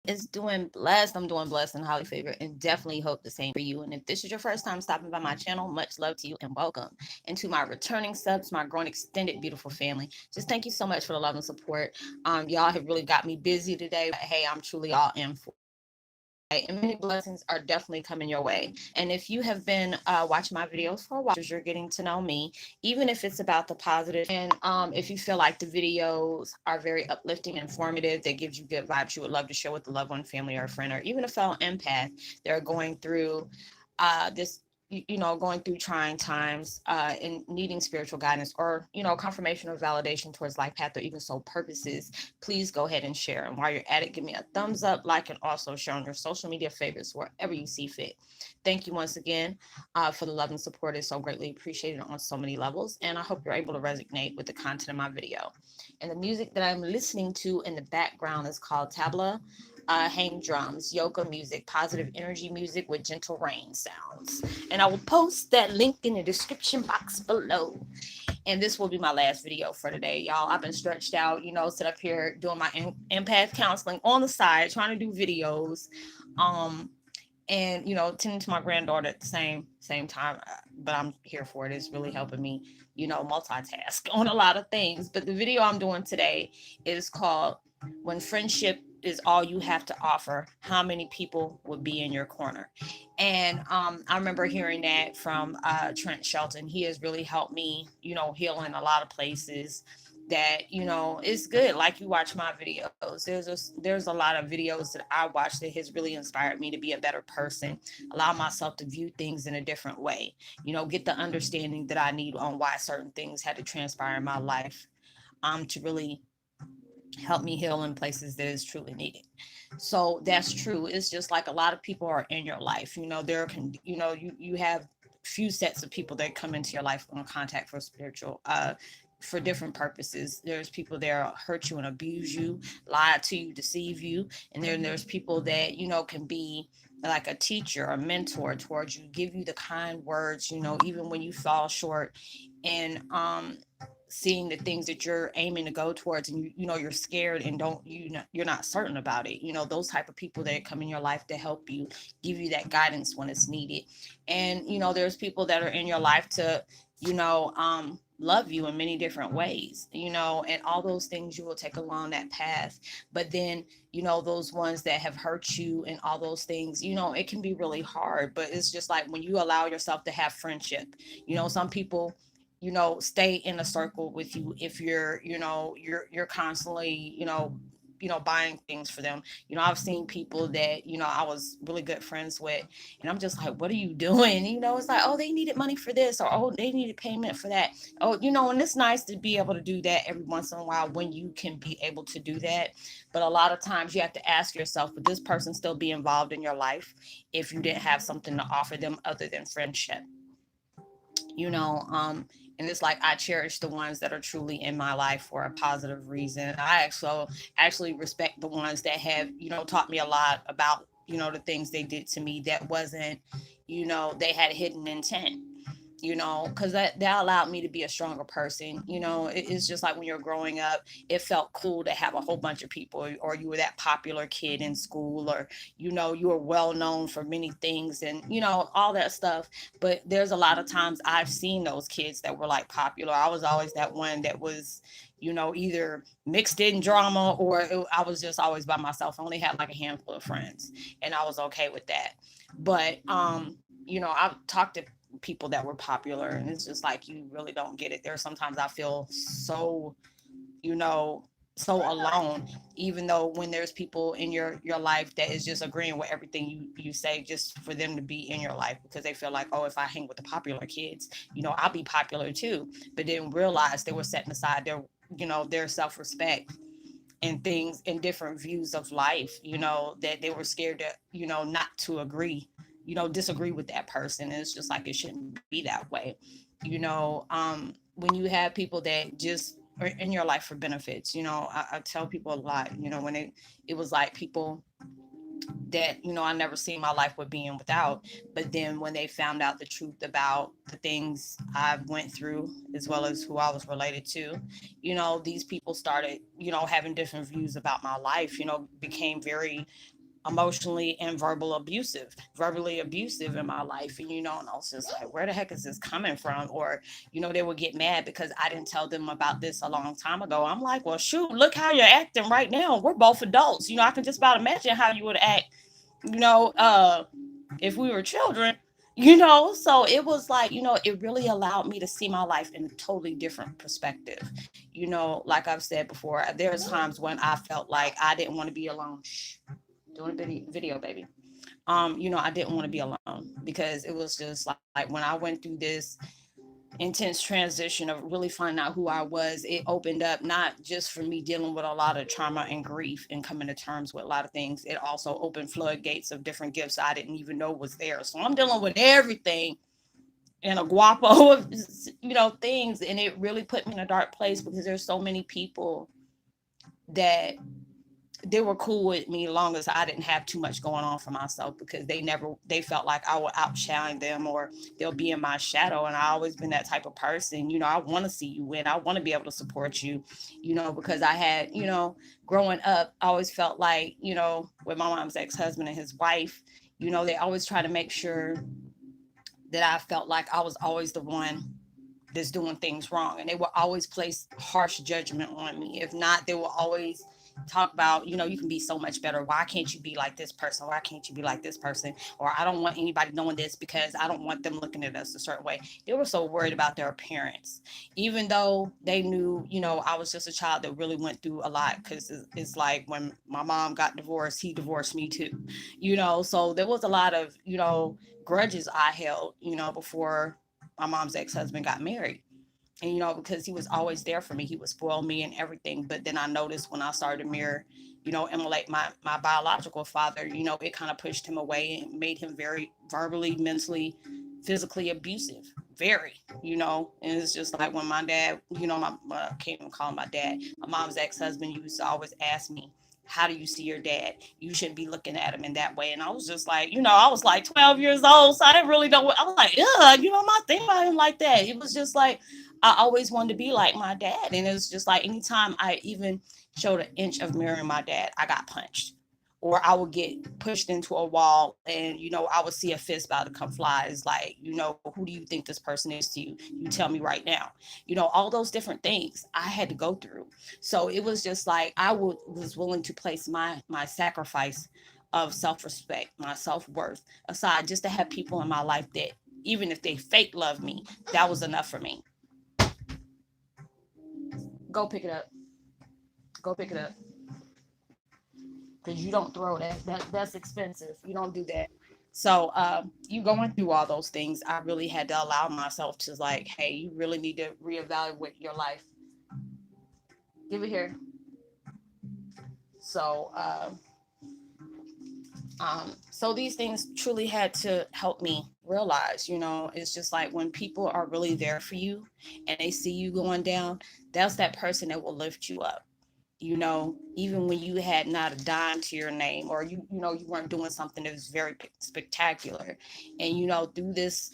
Is doing blessed. I'm doing blessed and highly favored, and definitely hope the same for you. And if this is your first time stopping by my channel, much love to you and welcome. And to my returning subs, my growing extended beautiful family, just thank you so much for the love and support. Y'all have really got me busy today. But hey, I'm truly all in for it. Right, and many blessings are definitely coming your way. And if you have been watching my videos for a while, you're getting to know me, even if it's about the positive. And if you feel like the videos are very uplifting, informative, that gives you good vibes, you would love to share with a loved one, family, or a friend, or even a fellow empath that are going through this, going through trying times and needing spiritual guidance or, confirmation or validation towards life path or even soul purposes, please go ahead and share. And while you're at it, give me a thumbs up, like, and also share on your social media favorites wherever you see fit. Thank you once again for the love and support. It's so greatly appreciated on so many levels. And I hope you're able to resonate with the content of my video. And the music that I'm listening to in the background is called Tabla Hang Drums, Yoga music, positive energy music with gentle rain sounds. And I will post that link in the description box below. And this will be my last video for today, y'all. I've been stretched out, sit up here doing my empath counseling on the side, trying to do videos, and tending to my granddaughter at the same time. But I'm here for it. It's really helping me, multitask on a lot of things. But the video I'm doing today is called "When Friendship Is All You Have to Offer, How Many People Would Be in Your Corner?" And I remember hearing that from Trent Shelton. He has really helped me, heal in a lot of places that is good. Like, you watch my videos, there's a lot of videos that I watch that has really inspired me to be a better person, allow myself to view things in a different way, get the understanding that I need on why certain things had to transpire in my life, to really help me heal in places that is truly needed. So that's true. It's just like a lot of people are in your life. There can, you have few sets of people that come into your life on contact for spiritual, for different purposes. There's people that hurt you and abuse you, lie to you, deceive you. And then there's people that, can be like a teacher, a mentor towards you, give you the kind words, even when you fall short. And seeing the things that you're aiming to go towards, and you're scared and don't, you're not certain about it. Those type of people that come in your life to help you, give you that guidance when it's needed. And there's people that are in your life to love you in many different ways, and all those things you will take along that path. But then those ones that have hurt you and all those things, it can be really hard. But it's just like when you allow yourself to have friendship, some people stay in a circle with you if you're constantly, buying things for them. I've seen people that, I was really good friends with, and I'm just like, what are you doing? It's like, oh, they needed money for this, or oh, they needed payment for that. Oh, and it's nice to be able to do that every once in a while when you can be able to do that. But a lot of times you have to ask yourself, would this person still be involved in your life if you didn't have something to offer them other than friendship? you know um and it's like I cherish the ones that are truly in my life for a positive reason. I actually respect the ones that have taught me a lot about the things they did to me that wasn't, they had hidden intent, because that allowed me to be a stronger person. It's just like when you're growing up, it felt cool to have a whole bunch of people, or you were that popular kid in school, or you were well known for many things, and all that stuff. But there's a lot of times I've seen those kids that were like popular. I was always that one that was either mixed in drama, or I was just always by myself. I only had like a handful of friends, and I was okay with that. But I've talked to people that were popular, and it's just like, you really don't get it. There sometimes I feel so, you know so alone, even though when there's people in your life that is just agreeing with everything you say, just for them to be in your life, because they feel like, oh, if I hang with the popular kids, I'll be popular too. But then realize they were setting aside their self-respect and things and different views of life, that they were scared to, not to agree, disagree with that person. And it's just like, it shouldn't be that way. When you have people that just are in your life for benefits, I tell people a lot, when it was like people that, I never seen my life with being without. But then when they found out the truth about the things I went through, as well as who I was related to, these people started, having different views about my life, became very emotionally and verbally abusive in my life. And, and I was just like, where the heck is this coming from? Or, they would get mad because I didn't tell them about this a long time ago. I'm like, well, shoot, look how you're acting right now. We're both adults. I can just about imagine how you would act, you know, uh, if we were children. So it was like, it really allowed me to see my life in a totally different perspective. Like I've said before, there's times when I felt like I didn't want to be alone. Shh, doing a video, baby. I didn't want to be alone because it was just like when I went through this intense transition of really finding out who I was, it opened up not just for me dealing with a lot of trauma and grief and coming to terms with a lot of things. It also opened floodgates of different gifts I didn't even know was there. So I'm dealing with everything in a guapo of, things. And it really put me in a dark place because there's so many people that they were cool with me long as I didn't have too much going on for myself, because they felt like I would outshine them or they'll be in my shadow. And I always been that type of person. I want to see you win. I want to be able to support you, because I had, growing up, I always felt like, with my mom's ex-husband and his wife, they always try to make sure that I felt like I was always the one that's doing things wrong. And they will always place harsh judgment on me. If not, they will always talk about, you can be so much better. Why can't you be like this person? Why can't you be like this person? Or I don't want anybody knowing this because I don't want them looking at us a certain way. They were so worried about their appearance, even though they knew, I was just a child that really went through a lot. Because it's like when my mom got divorced, he divorced me too, so there was a lot of, grudges I held, before my mom's ex-husband got married. And because he was always there for me, he would spoil me and everything. But then I noticed when I started to mirror, emulate my biological father, it kind of pushed him away and made him very verbally, mentally, physically abusive. Very, and it's just like when my dad, I can't even call him my dad, my mom's ex-husband used to always ask me, how do you see your dad? You shouldn't be looking at him in that way. And I was just like, I was like 12 years old, so I didn't really know what I was like. I'm not thinking about him like that. It was just like I always wanted to be like my dad. And it was just like anytime I even showed an inch of mirroring my dad, I got punched. Or I would get pushed into a wall and, I would see a fist about to come fly. It's like, who do you think this person is to you? You tell me right now. All those different things I had to go through. So it was just like was willing to place my sacrifice of self-respect, my self-worth aside, just to have people in my life that even if they fake love me, that was enough for me. Go pick it up. Go pick it up. Because you don't throw that's expensive. You don't do that. So you going through all those things, I really had to allow myself to like, hey, you really need to reevaluate your life. Give it here. So so these things truly had to help me realize, it's just like when people are really there for you and they see you going down, that's that person that will lift you up. Even when you had not a dime to your name, or you weren't doing something that was very spectacular. And through this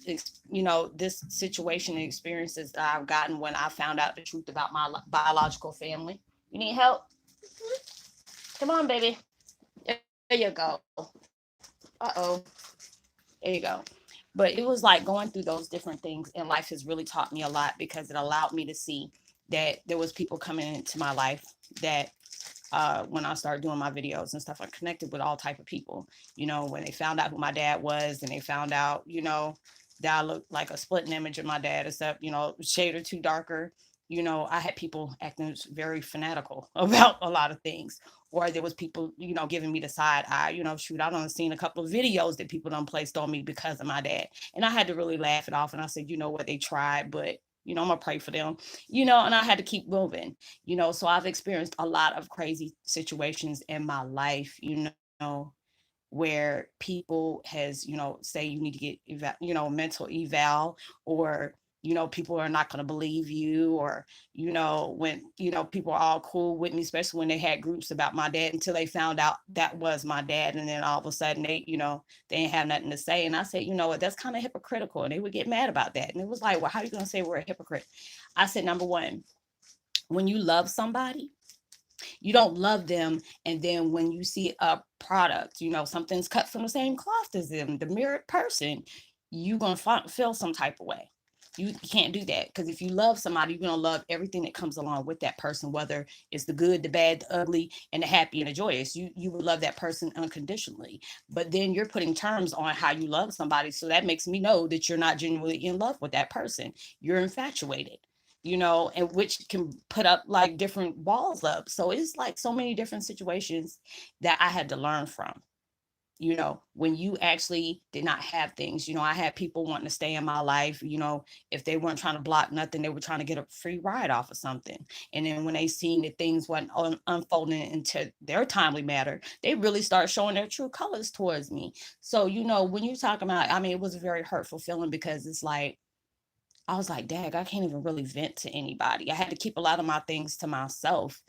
situation and experiences that I've gotten when I found out the truth about my biological family. You need help? Come on, baby. There you go. Uh-oh. There you go. But it was like going through those different things, and life has really taught me a lot because it allowed me to see that there was people coming into my life that when I started doing my videos and stuff, I connected with all type of people. When they found out who my dad was, and they found out, that I looked like a splitting image of my dad, except, shade or two darker. I had people acting very fanatical about a lot of things. Or there was people, giving me the side eye, shoot, I done seen a couple of videos that people done placed on me because of my dad. And I had to really laugh it off. And I said, what, they tried, but I'm gonna pray for them, and I had to keep moving, so I've experienced a lot of crazy situations in my life, where people has, say you need to get mental eval, or People are not going to believe you, or, when, people are all cool with me, especially when they had groups about my dad, until they found out that was my dad. And then all of a sudden they didn't have nothing to say. And I said, you know what, that's kind of hypocritical. And they would get mad about that. And it was like, well, how are you going to say we're a hypocrite? I said, number one, when you love somebody, you don't love them, and then when you see a product, something's cut from the same cloth as them, the mirrored person, you're going to feel some type of way. You can't do that, because if you love somebody, you're going to love everything that comes along with that person, whether it's the good, the bad, the ugly, and the happy and the joyous. You would love that person unconditionally. But then you're putting terms on how you love somebody, so that makes me know that you're not genuinely in love with that person. You're infatuated, and which can put up like different walls up. So it's like so many different situations that I had to learn from. When you actually did not have things, I had people wanting to stay in my life, if they weren't trying to block nothing, they were trying to get a free ride off of something. And then when they seen that things weren't unfolding into their timely matter, they really start showing their true colors towards me. So, when you talk about, I mean, it was a very hurtful feeling, because it's like, I was like, dag, I can't even really vent to anybody. I had to keep a lot of my things to myself,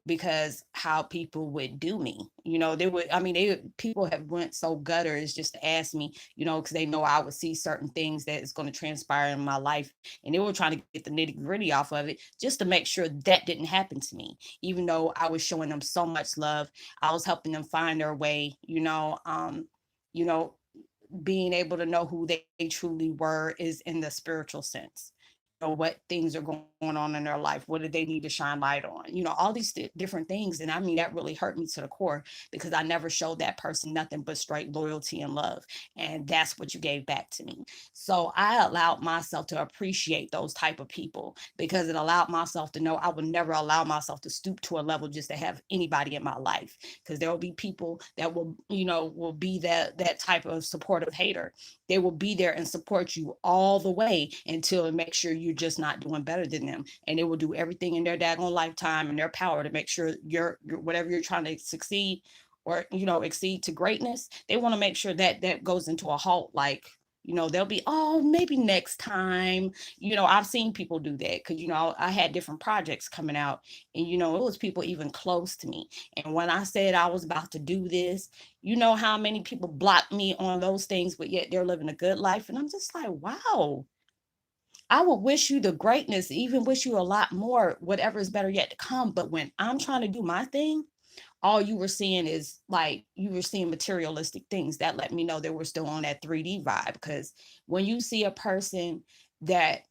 because how people would do me. They would, I mean, people have went so gutter is just to ask me, because they know I would see certain things that is going to transpire in my life. And they were trying to get the nitty gritty off of it, just to make sure that didn't happen to me, even though I was showing them so much love. I was helping them find their way, you know, being able to know who they truly were is in the spiritual sense. What things are going on in their life, what do they need to shine light on, all these different things. And I mean, that really hurt me to the core, because I never showed that person nothing but straight loyalty and love. And that's what you gave back to me. So I allowed myself to appreciate those type of people, because it allowed myself to know I would never allow myself to stoop to a level just to have anybody in my life, because there will be people that will be that type of supportive hater. They will be there and support you all the way until it makes sure you're just not doing better than them. And they will do everything in their daggone lifetime and their power to make sure you're whatever you're trying to succeed, or exceed to greatness. They want to make sure that that goes into a halt. Like, they'll be, oh, maybe next time. I've seen people do that, because I had different projects coming out, and it was people even close to me. And when I said I was about to do this, how many people blocked me on those things, but yet they're living a good life. And I'm just like, wow, I would wish you the greatness, even wish you a lot more, whatever is better yet to come. But when I'm trying to do my thing, all you were seeing is like, you were seeing materialistic things. That let me know they were still on that 3D vibe. Because when you see a person that,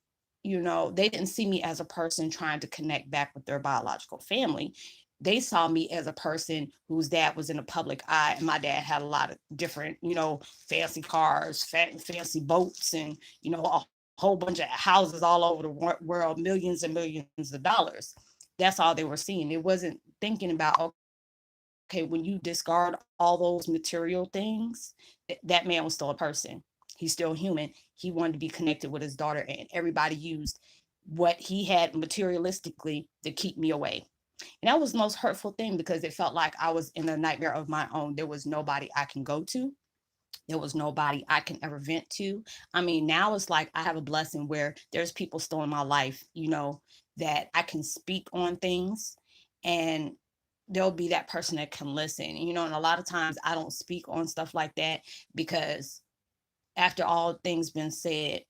they didn't see me as a person trying to connect back with their biological family. They saw me as a person whose dad was in the public eye, and my dad had a lot of different, fancy cars, fancy boats, and a whole bunch of houses all over the world, millions and millions of dollars. That's all they were seeing. It wasn't thinking about, okay, when you discard all those material things, that man was still a person. He's still human. He wanted to be connected with his daughter, and everybody used what he had materialistically to keep me away. And that was the most hurtful thing, because it felt like I was in a nightmare of my own. There was nobody I can go to. There was nobody I can ever vent to. I mean, now it's like I have a blessing where there's people still in my life, that I can speak on things, and there'll be that person that can listen. And a lot of times I don't speak on stuff like that, because after all things been said,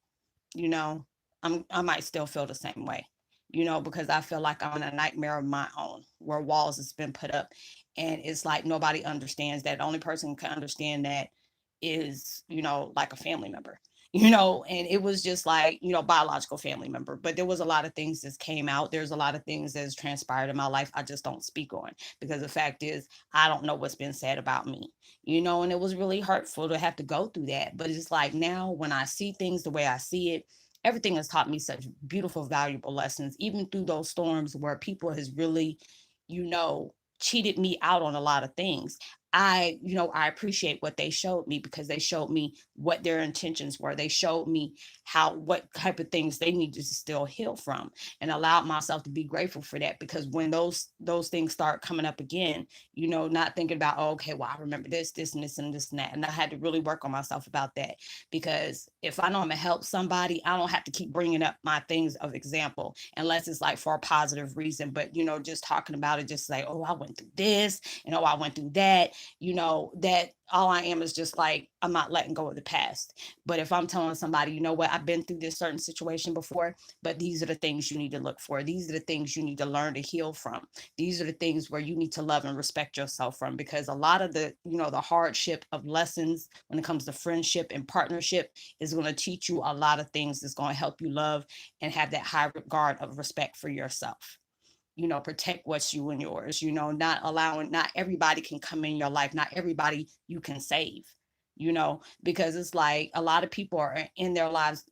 you know, I might still feel the same way, because I feel like I'm in a nightmare of my own, where walls has been put up, and it's like nobody understands that. The only person who can understand that is, like a family member, and it was just like, biological family member. But there was a lot of things that came out. There's a lot of things that's transpired in my life I just don't speak on, because the fact is, I don't know what's been said about me, and it was really hurtful to have to go through that. But it's like, now when I see things the way I see it, everything has taught me such beautiful, valuable lessons, even through those storms where people has really, cheated me out on a lot of things. I appreciate what they showed me, because they showed me what their intentions were. They showed me what type of things they needed to still heal from, and allowed myself to be grateful for that. Because when those things start coming up again, not thinking about, oh, okay, well, I remember this and this and this and that. And I had to really work on myself about that, because if I know I'm gonna help somebody, I don't have to keep bringing up my things of example, unless it's like for a positive reason. But just talking about it, just like, oh, I went through this, and oh, I went through that, that all I am is just like, I'm not letting go of the past. But if I'm telling somebody, you know what, I've been through this certain situation before, but these are the things you need to look for. These are the things you need to learn to heal from. These are the things where you need to love and respect yourself from, because a lot of the hardship of lessons when it comes to friendship and partnership is going to teach you a lot of things that's going to help you love and have that high regard of respect for yourself. Protect what's you and yours, not everybody can come in your life. Not everybody you can save, because it's like a lot of people are in your lives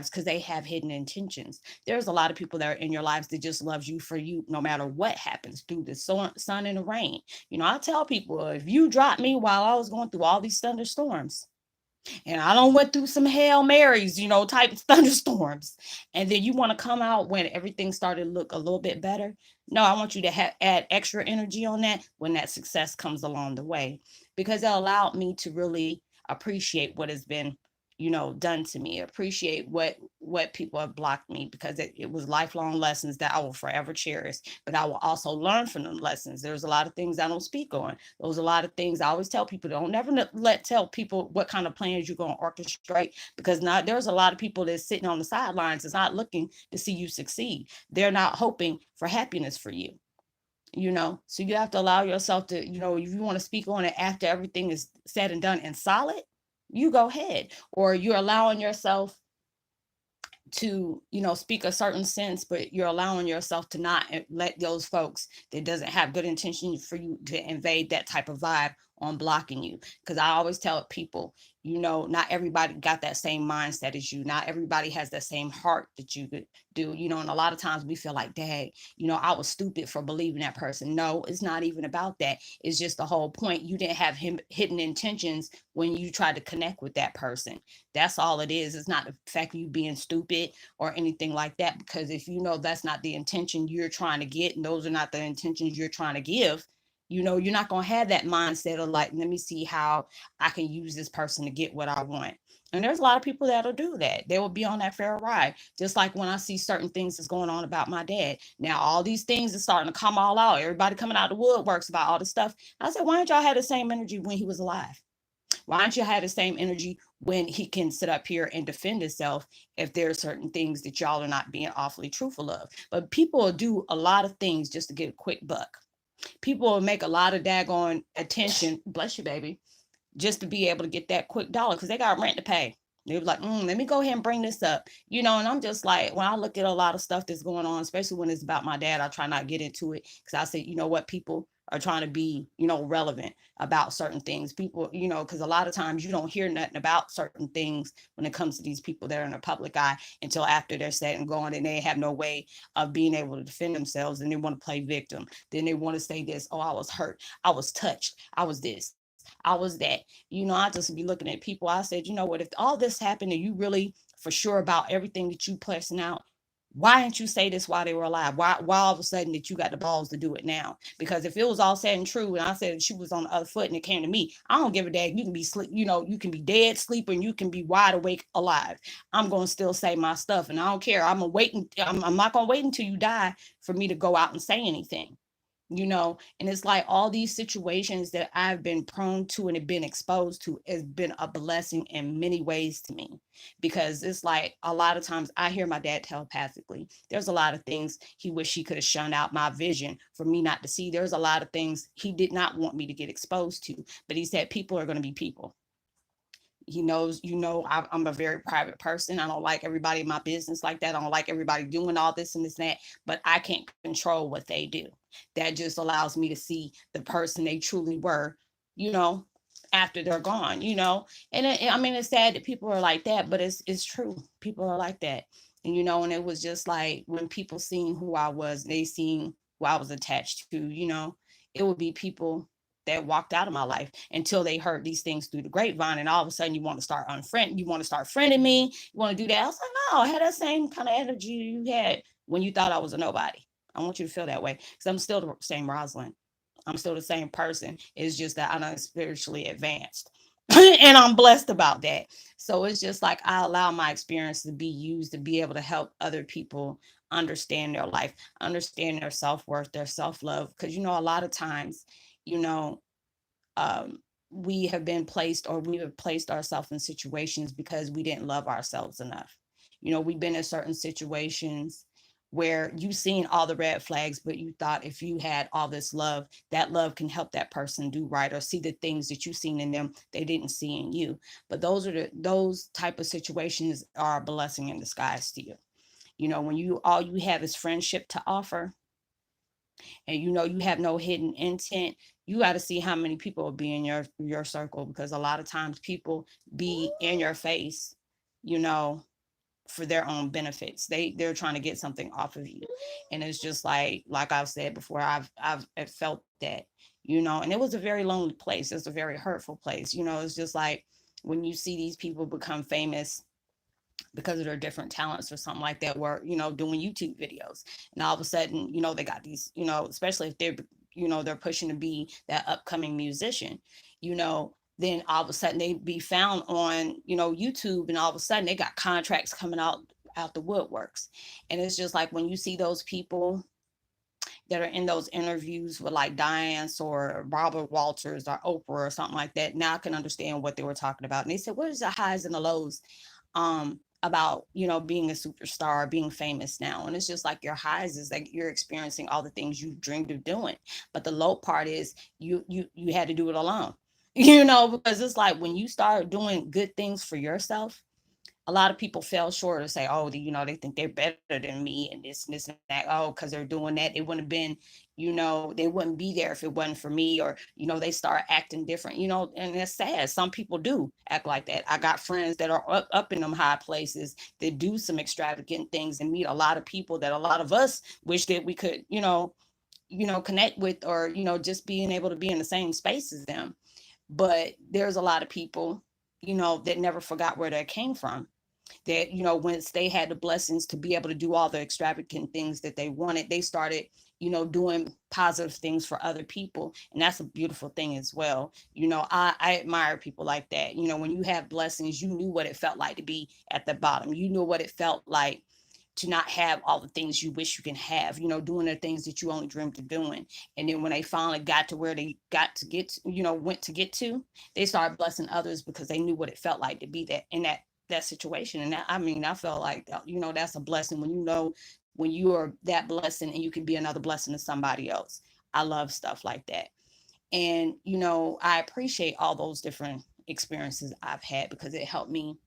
because they have hidden intentions. There's a lot of people that are in your lives that just loves you for you, no matter what happens through the sun and the rain. I tell people, if you dropped me while I was going through all these thunderstorms, and I don't went through some Hail Marys, type of thunderstorms, and then you want to come out when everything started to look a little bit better. No, I want you to add extra energy on that when that success comes along the way, because it allowed me to really appreciate what has been done to me, appreciate what people have blocked me, because it was lifelong lessons that I will forever cherish. But I will also learn from them lessons. There's a lot of things I don't speak on. There's a lot of things I always tell people, don't never tell people what kind of plans you're going to orchestrate, because not there's a lot of people that's sitting on the sidelines, is not looking to see you succeed. They're not hoping for happiness for you. So you have to allow yourself to, if you want to speak on it after everything is said and done and solid, you go ahead. Or you're allowing yourself to speak a certain sense, but you're allowing yourself to not let those folks that doesn't have good intention for you to invade that type of vibe on blocking you. Because I always tell people, not everybody got that same mindset as you. Not everybody has that same heart that you could do. And a lot of times we feel like, dang, I was stupid for believing that person. No, it's not even about that. It's just the whole point. You didn't have hidden intentions when you tried to connect with that person. That's all it is. It's not the fact of you being stupid or anything like that. Because if that's not the intention you're trying to get, and those are not the intentions you're trying to give, you're not going to have that mindset of like, let me see how I can use this person to get what I want. And there's a lot of people that'll do that. They will be on that fair ride. Just like when I see certain things that's going on about my dad. Now, all these things are starting to come all out. Everybody coming out of the woodworks about all this stuff. I said, why don't y'all have the same energy when he was alive? Why don't you have the same energy when he can sit up here and defend himself if there are certain things that y'all are not being awfully truthful of? But people will do a lot of things just to get a quick buck. People will make a lot of daggone attention, bless you, baby, just to be able to get that quick dollar because they got rent to pay. They were like, let me go ahead and bring this up, and I'm just like, when I look at a lot of stuff that's going on, especially when it's about my dad, I try not to get into it because I say, you know what, people are trying to be, relevant about certain things. People, because a lot of times you don't hear nothing about certain things when it comes to these people that are in the public eye until after they're set and gone and they have no way of being able to defend themselves, and they want to play victim. Then they want to say this, oh, I was hurt, I was touched, I was this, I was that. I just be looking at people. I said, you know what, if all this happened and you really for sure about everything that you placing out, why didn't you say this while they were alive? Why all of a sudden that you got the balls to do it now? Because if it was all said and true, and I said she was on the other foot and it came to me, I don't give a damn. You can be sleep, you can be dead, sleeping, you can be wide awake, alive. I'm gonna still say my stuff, and I don't care. I'm not gonna wait until you die for me to go out and say anything. And it's like all these situations that I've been prone to and have been exposed to has been a blessing in many ways to me, because it's like a lot of times I hear my dad telepathically. There's a lot of things he wished he could have shunned out my vision for me not to see. There's a lot of things he did not want me to get exposed to, but he said people are going to be people. He knows, I'm a very private person. I don't like everybody in my business like that. I don't like everybody doing all this and this and that, but I can't control what they do. That just allows me to see the person they truly were, you know, after they're gone, And I mean, it's sad that people are like that, but it's true. People are like that. And it was just like when people seen who I was, they seen who I was attached to, it would be people. that walked out of my life until they heard these things through the grapevine. And all of a sudden you want to start friending me. You want to do that. I was like, no, I had that same kind of energy you had when you thought I was a nobody. I want you to feel that way because I'm still the same Roslynn. I'm still the same person. It's just that I'm spiritually advanced. And I'm blessed about that. So it's just like I allow my experience to be used to be able to help other people understand their life, understand their self worth, their self love. Because, a lot of times, you know, um, we have been placed or we have placed ourselves in situations because we didn't love ourselves enough. We've been in certain situations where you've seen all the red flags, but you thought if you had all this love, that love can help that person do right or see the things that you've seen in them they didn't see in you. But those type of situations are a blessing in disguise to you. When you all you have is friendship to offer, and you have no hidden intent, you got to see how many people will be in your circle, because a lot of times people be in your face, you know for their own benefits. They're trying to get something off of you. And it's just like I've said before, I've felt that, and it was a very lonely place. It's a very hurtful place. It's just like when you see these people become famous because of their different talents or something like that, were doing YouTube videos, and all of a sudden they got these, especially if they're pushing to be that upcoming musician, then all of a sudden they be found on YouTube, and all of a sudden they got contracts coming out the woodworks. And it's just like when you see those people that are in those interviews with like Diane or Robert Walters or Oprah or something like that, now I can understand what they were talking about. And they said, what is the highs and the lows about being a superstar, being famous now? And it's just like your highs is like you're experiencing all the things you dreamed of doing, but the low part is you had to do it alone. Because it's like when you start doing good things for yourself, a lot of people fell short of say, oh, they think they're better than me and this and that. Oh, because they're doing that, they wouldn't have been, they wouldn't be there if it wasn't for me. Or they start acting different, and it's sad. Some people do act like that. I got friends that are up in them high places that do some extravagant things and meet a lot of people that a lot of us wish that we could, connect with, or just being able to be in the same space as them. But there's a lot of people, that never forgot where they came from, that once they had the blessings to be able to do all the extravagant things that they wanted, they started doing positive things for other people. And that's a beautiful thing as well. I admire people like that. When you have blessings, you knew what it felt like to be at the bottom. You knew what it felt like to not have all the things you wish you can have, doing the things that you only dreamed of doing. And then when they finally got to where they got to get went to get to, they started blessing others because they knew what it felt like to be that in that situation. And that, I mean, I felt like, that's a blessing when when you are that blessing and you can be another blessing to somebody else. I love stuff like that. And I appreciate all those different experiences I've had because it helped me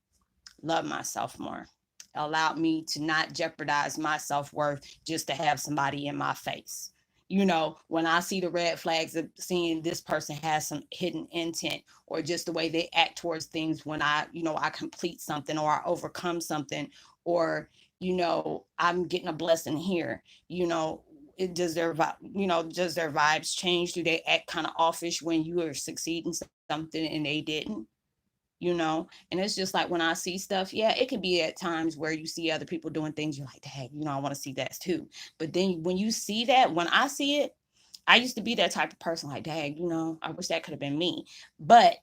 love myself more, allowed me to not jeopardize my self-worth just to have somebody in my face. When I see the red flags of seeing this person has some hidden intent, or just the way they act towards things when I complete something or I overcome something, or, I'm getting a blessing here, does their vibes change? Do they act kind of offish when you are succeeding something and they didn't? And it's just like when I see stuff, yeah, it can be at times where you see other people doing things, you're like, dang, I want to see that too. But then when you see that, when I see it, I used to be that type of person, like, dang, I wish that could have been me. But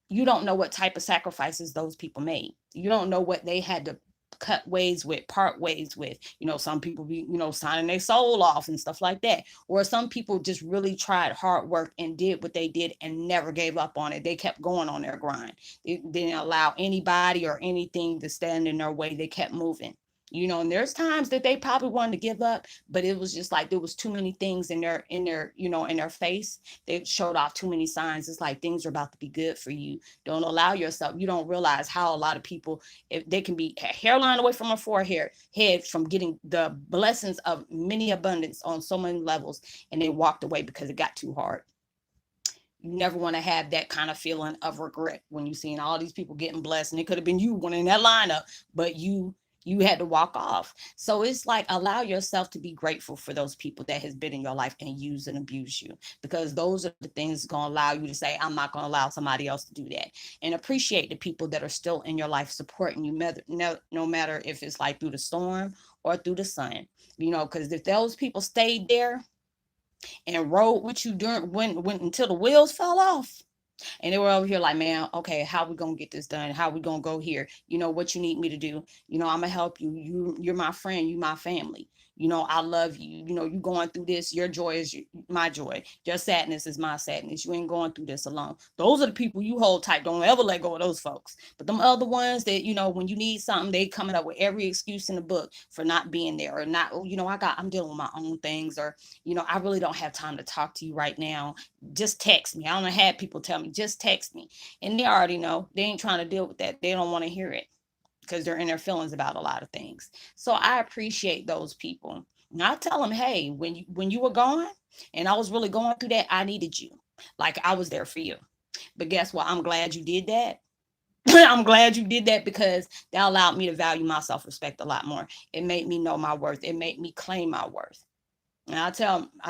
you don't know what type of sacrifices those people made. You don't know what they had to cut ways with, part ways with. Some people be, signing their soul off and stuff like that. Or some people just really tried hard work and did what they did and never gave up on it. They kept going on their grind. They didn't allow anybody or anything to stand in their way. They kept moving. And there's times that they probably wanted to give up, but it was just like there was too many things in their face. They showed off too many signs. It's like things are about to be good for you. Don't allow yourself. You don't realize how a lot of people, if they can be a hairline away from a forehead head from getting the blessings of many abundance on so many levels, and they walked away because it got too hard. You never want to have that kind of feeling of regret when you're seeing all these people getting blessed, and it could have been you one in that lineup, but you You had to walk off. So it's like, allow yourself to be grateful for those people that has been in your life and use and abuse you, because those are the things going to allow you to say, I'm not going to allow somebody else to do that. And appreciate the people that are still in your life supporting you, no matter if it's like through the storm or through the sun. Because if those people stayed there and rode with you during when until the wheels fell off, and they were over here like, man, okay, how we gonna get this done? How we gonna go here? What you need me to do? I'm gonna help you. You're my friend. You my family. I love you. You going through this. Your joy is my joy. Your sadness is my sadness. You ain't going through this alone. Those are the people you hold tight. Don't ever let go of those folks. But them other ones that, when you need something, they coming up with every excuse in the book for not being there, or not, I'm dealing with my own things, or, I really don't have time to talk to you right now. Just text me. I don't have people tell me, just text me. And they already know they ain't trying to deal with that. They don't want to hear it because they're in their feelings about a lot of things. So I appreciate those people. And I tell them, hey, when you were gone and I was really going through that, I needed you. Like, I was there for you. But guess what? I'm glad you did that. I'm glad you did that, because that allowed me to value my self-respect a lot more. It made me know my worth. It made me claim my worth. And I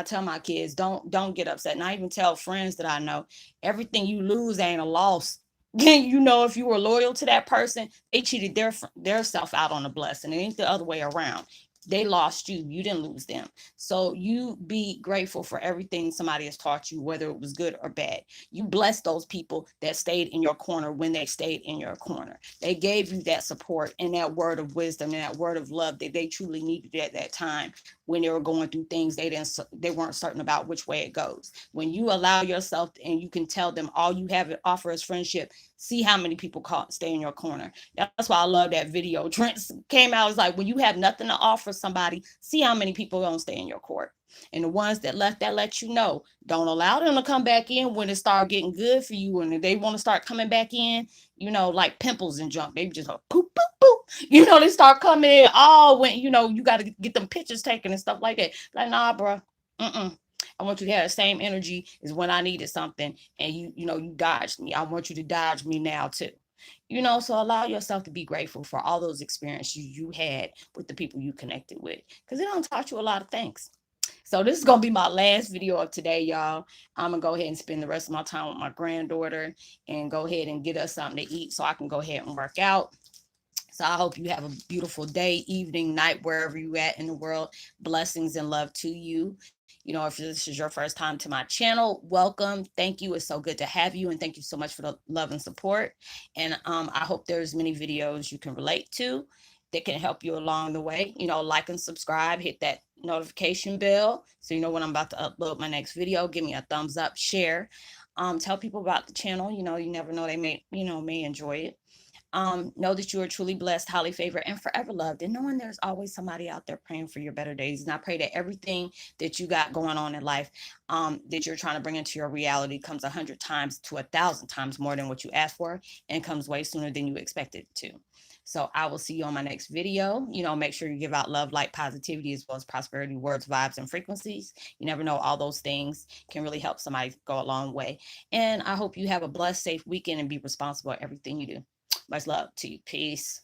tell my kids, don't get upset. And I even tell friends that I know, everything you lose ain't a loss. If you were loyal to that person, they cheated their self out on a blessing. It ain't the other way around. They lost you. You didn't lose them. So you be grateful for everything somebody has taught you, whether it was good or bad. You bless those people that stayed in your corner when they stayed in your corner. They gave you that support and that word of wisdom and that word of love that they truly needed at that time, when they were going through things they weren't certain about which way it goes. When you allow yourself, and you can tell them all you have to offer is friendship, see how many people stay in your corner. That's why I love that video. Trent came out, was like, when you have nothing to offer somebody, see how many people are gonna stay in your court. And the ones that left, that let you know, don't allow them to come back in when it start getting good for you, and they want to start coming back in, like pimples and junk. They just go poop, poop, poop. They start coming in all when, you got to get them pictures taken and stuff like that. Like, nah, bro. Mm-mm. I want you to have the same energy as when I needed something, and you dodged me. I want you to dodge me now too. So allow yourself to be grateful for all those experiences you had with the people you connected with, because it don't taught you a lot of things. So this is going to be my last video of today, y'all. I'm going to go ahead and spend the rest of my time with my granddaughter and go ahead and get us something to eat so I can go ahead and work out. So I hope you have a beautiful day, evening, night, wherever you at in the world. Blessings and love to you. If this is your first time to my channel, welcome. Thank you. It's so good to have you. And thank you so much for the love and support. And I hope there's many videos you can relate to that can help you along the way. Like and subscribe, hit that notification bell so you know when I'm about to upload my next video. Give me a thumbs up, share. Tell people about the channel. You never know, they may enjoy it. Know that you are truly blessed, highly favored, and forever loved. And knowing there's always somebody out there praying for your better days. And I pray that everything that you got going on in life, that you're trying to bring into your reality, comes 100 times to 1,000 times more than what you asked for, and comes way sooner than you expected to. So I will see you on my next video. Make sure you give out love, light, positivity, as well as prosperity, words, vibes, and frequencies. You never know, all those things can really help somebody go a long way. And I hope you have a blessed, safe weekend and be responsible at everything you do. Much love to you. Peace.